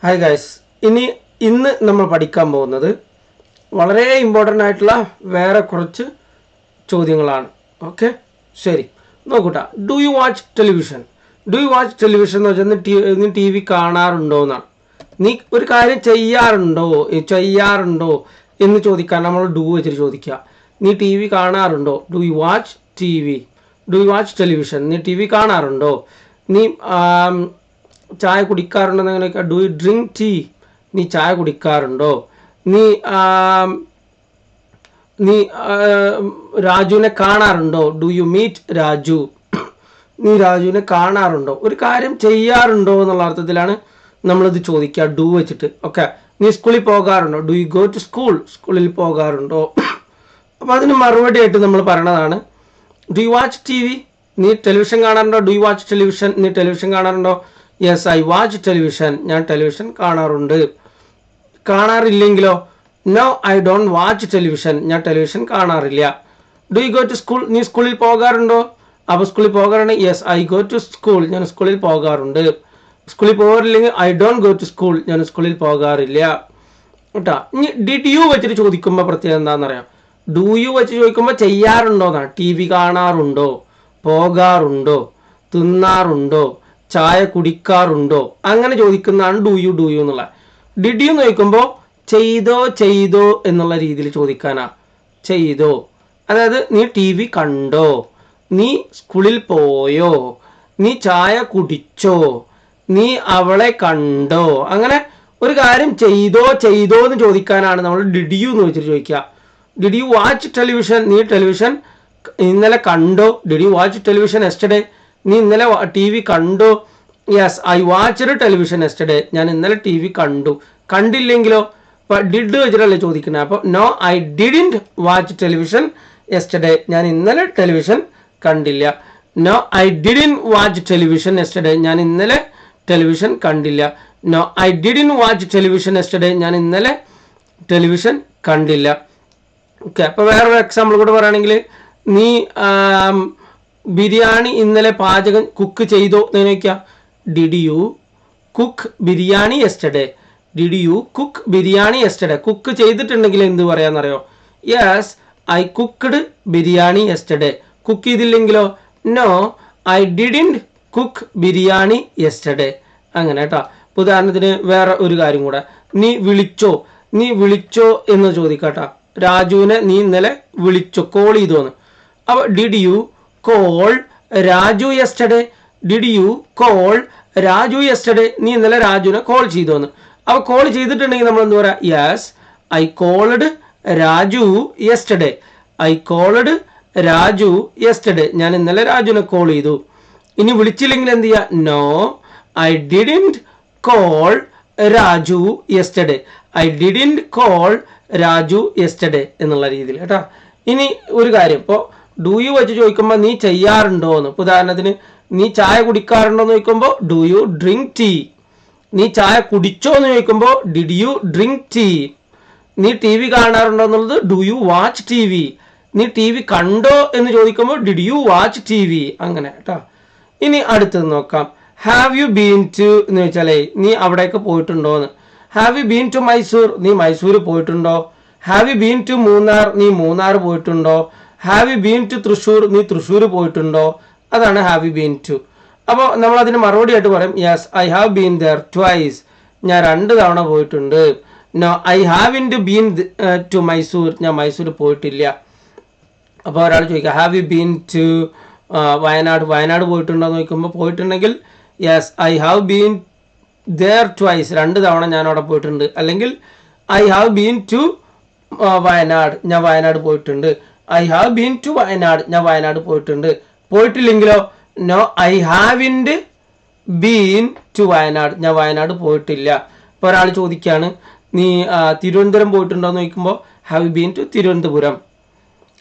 Hi guys, ഇന്ന് നമ്മൾ പഠിക്കാൻ പോകുന്നത് വളരെ ഇമ്പോർട്ടൻ്റ് ആയിട്ടുള്ള വേറെ കുറച്ച് ചോദ്യങ്ങളാണ്. ഓക്കെ, ശരി, നോക്കൂട്ടാ. ഡു യു വാച്ച് ടെലിവിഷൻ എന്ന് വെച്ചാൽ നീ ടി വി കാണാറുണ്ടോ എന്നാണ്. നീ ഒരു കാര്യം ചെയ്യാറുണ്ടോ എന്ന് ചോദിക്കാൻ നമ്മൾ ഡു വെച്ചിട്ട് ചോദിക്കുക. നീ ടി വി കാണാറുണ്ടോ? Do you watch television? നീ ടി വി കാണാറുണ്ടോ? നീ ചായ കുടിക്കാറുണ്ടോ? അങ്ങനെയൊക്കെ. Do you drink tea? നീ ചായ കുടിക്കാറുണ്ടോ? നീ രാജുവിനെ കാണാറുണ്ടോ? Do you meet Raju? നീ രാജുവിനെ കാണാറുണ്ടോ? ഒരു കാര്യം ചെയ്യാറുണ്ടോ എന്നുള്ള അർത്ഥത്തിലാണ് നമ്മളിത് ചോദിക്കുക ഡു വെച്ചിട്ട്. ഓക്കെ, നീ സ്കൂളിൽ പോകാറുണ്ടോ? ഡു യു ഗോ ടു സ്കൂളിൽ പോകാറുണ്ടോ? അപ്പോൾ അതിന് മറുപടി ആയിട്ട് നമ്മൾ പറയണതാണ് do you watch T V? നീ ടെലിവിഷൻ കാണാറുണ്ടോ? Do you watch television? നീ ടെലിവിഷൻ കാണാറുണ്ടോ? Yes, I watch television. ഞാൻ ടെലിവിഷൻ കാണാറുണ്ട്. കാണാറില്ലെങ്കിലോ? No, I don't watch television. ഞാൻ ടെലിവിഷൻ കാണാറില്ല. Do you go to school? നീ സ്കൂളിൽ പോകാറുണ്ടോ? അപ്പോൾ സ്കൂളിൽ പോകാറുണ്ട്. Yes, I go to school. ഞാൻ സ്കൂളിൽ പോകാറുണ്ട്. സ്കൂളിൽ പോകാറില്ലെങ്കിൽ I don't go to school. ഞാൻ സ്കൂളിൽ പോകാറില്ല. കേട്ടോ. ഇനി ഡിഡ് യു വെച്ചിട്ട് ചോദിക്കുമ്പോൾ പ്രത്യേകം എന്താണെന്നറിയാം. ഡു യു വെച്ച് ചോദിക്കുമ്പോൾ ചെയ്യാറുണ്ടോ എന്നാണ്. ടി വി കാണാറുണ്ടോ, പോകാറുണ്ടോ, തിന്നാറുണ്ടോ, ചായ കുടിക്കാറുണ്ടോ, അങ്ങനെ ചോദിക്കുന്നതാണ് ഡു യു എന്നുള്ള. ഡിഡ് യു എന്ന് ചോദിക്കുമ്പോൾ ചെയ്തോ എന്നുള്ള രീതിയിൽ ചോദിക്കാനാ. ചെയ്തോ, അതായത് നീ ടി വി കണ്ടോ, നീ സ്കൂളിൽ പോയോ, നീ ചായ കുടിച്ചോ, നീ അവളെ കണ്ടോ, അങ്ങനെ ഒരു കാര്യം ചെയ്തോ എന്ന് ചോദിക്കാനാണ് നമ്മൾ ഡിഡ് യു എന്ന് വെച്ചിട്ട് ചോദിക്കുക. Did you watch television? നീ ടെലിവിഷൻ ഇന്നലെ കണ്ടോ? Did you watch television yesterday? നീ ഇന്നലെ ടി വി കണ്ടോ? Yes, I watched television yesterday. ഞാൻ ഇന്നലെ ടി വി കണ്ടു. കണ്ടില്ലെങ്കിലോ? ഡിഡ് വെച്ചിട്ടല്ലേ ചോദിക്കുന്നത്. അപ്പോൾ no, I didn't watch television yesterday. ഞാൻ ഇന്നലെ ടെലിവിഷൻ കണ്ടില്ല. No, I didn't watch television yesterday. ഞാൻ ഇന്നലെ ടെലിവിഷൻ കണ്ടില്ല. No, I didn't watch television yesterday. ഞാൻ ഇന്നലെ ടെലിവിഷൻ കണ്ടില്ല. ഓക്കെ, അപ്പോൾ വേറൊരു എക്സാമ്പിൾ കൂടെ പറയുകയാണെങ്കിൽ നീ ബിരിയാണി ഇന്നലെ കുക്ക് ചെയ്തോ എന്ന് ചോദിക്കുക. Did you cook biryani yesterday? Did you cook biryani yesterday? Cook ചെയ്തിട്ടുണ്ടെങ്കിൽ എന്ത് പറയാന്നറിയോ? Yes, I cooked biryani yesterday. Cook ചെയ്തില്ലെങ്കിലോ? No, I didn't cook biryani yesterday. അങ്ങനെ കേട്ടോ. ഉദാഹരണത്തിന് വേറെ ഒരു കാര്യം കൂടെ. നീ വിളിച്ചോ എന്ന് ചോദിക്കാട്ടോ. രാജുവിനെ നീ ഇന്നലെ വിളിച്ചോ, കോൾ ചെയ്തോന്ന്. അപ്പോൾ did you call Raju yesterday? Did you call Raju yesterday? നീ ഇന്നലെ രാജുവിനെ കോൾ ചെയ്തോന്ന്. അപ്പോൾ കോൾ ചെയ്തിട്ടുണ്ടെങ്കിൽ നമ്മൾ എന്ത് പറയാം? Yes, I called Raju yesterday. I called Raju yesterday. ഞാൻ ഇന്നലെ രാജുവിനെ കോൾ ചെയ്തു. ഇനി വിളിച്ചില്ലെങ്കിൽ എന്ത് ചെയ്യുക? No, I didn't call Raju yesterday. I didn't call Raju yesterday എന്നുള്ള രീതിയിൽ കേട്ടോ. ഇനി ഒരു കാര്യം, ഇപ്പോൾ ഡു യു വെച്ച് ചോദിക്കുമ്പോൾ നീ ചെയ്യാറുണ്ടോ എന്ന്. ഉദാഹരണത്തിന് നീ ചായ കുടിക്കാറുണ്ടോ എന്ന് ചോദിക്കുമ്പോൾ ഡു യു ഡ്രിങ്ക് ടീ? നീ ചായ കുടിച്ചോ എന്ന് ചോദിക്കുമ്പോൾ ഡിഡ് യു ഡ്രിങ്ക് ടീ? നീ ടി വി കാണാറുണ്ടോ എന്നുള്ളത് do you watch T V? നീ ടി വി കണ്ടോ എന്ന് ചോദിക്കുമ്പോൾ ഡിഡ് യു വാച്ച് ടി വി? അങ്ങനെ കേട്ടോ. ഇനി അടുത്തത് നോക്കാം. ഹാവ് യു ബീൻ ടു എന്ന് വെച്ചാലേ നീ അവിടേക്ക് പോയിട്ടുണ്ടോ എന്ന്. Have you been to Mysore? നീ മൈസൂർ പോയിട്ടുണ്ടോ? Have you been to Munnar? നീ മൂന്നാർ പോയിട്ടുണ്ടോ? Have you been to Thrissur? നീ തൃശ്ശൂർ പോയിട്ടുണ്ടോ? അതാണ് ഹാവ് യു ബീൻ ടു. അപ്പോൾ നമ്മൾ അതിന് മറുപടി ആയിട്ട് പറയും yes, I have been there twice. ഞാൻ 2 തവണ പോയിട്ടുണ്ട്. No, I haven't been to Mysore. ഞാൻ മൈസൂർ പോയിട്ടില്ല. അപ്പോൾ ഒരാൾ ചോദിക്കുക have you been to Wayanad പോയിട്ടുണ്ടോ എന്ന് ചോദിക്കുമ്പോൾ പോയിട്ടുണ്ടെങ്കിൽ yes, I have been there twice. 2 തവണ ഞാൻ അവിടെ പോയിട്ടുണ്ട്. അല്ലെങ്കിൽ I have been to Wayanad. ഞാൻ വയനാട് പോയിട്ടുണ്ട്. I have been to Wayanad. ഞാൻ വയനാട് പോയിട്ടുണ്ട്. പോയിട്ടില്ലെങ്കിലോ? No, I haven't been to Wayanad. ഞാൻ വയനാട് പോയിട്ടില്ല. ഇപ്പോൾ ഒരാൾ ചോദിക്കുകയാണ് നീ തിരുവനന്തപുരം പോയിട്ടുണ്ടോ എന്ന് ചോദിക്കുമ്പോൾ have you been to Thiruvananthapuram?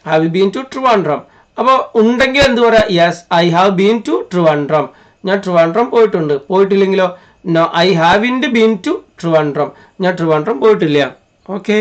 Have you been to Trivandrum? അപ്പോൾ ഉണ്ടെങ്കിൽ എന്ത് പറയാം? Yes, I have been to Trivandrum. ഞാൻ ട്രിവാൻഡ്രം പോയിട്ടുണ്ട്. പോയിട്ടില്ലെങ്കിലോ? No, I haven't been to Trivandrum. ഞാൻ ട്രിവാൻഡ്രം പോയിട്ടില്ല. ഓക്കെ.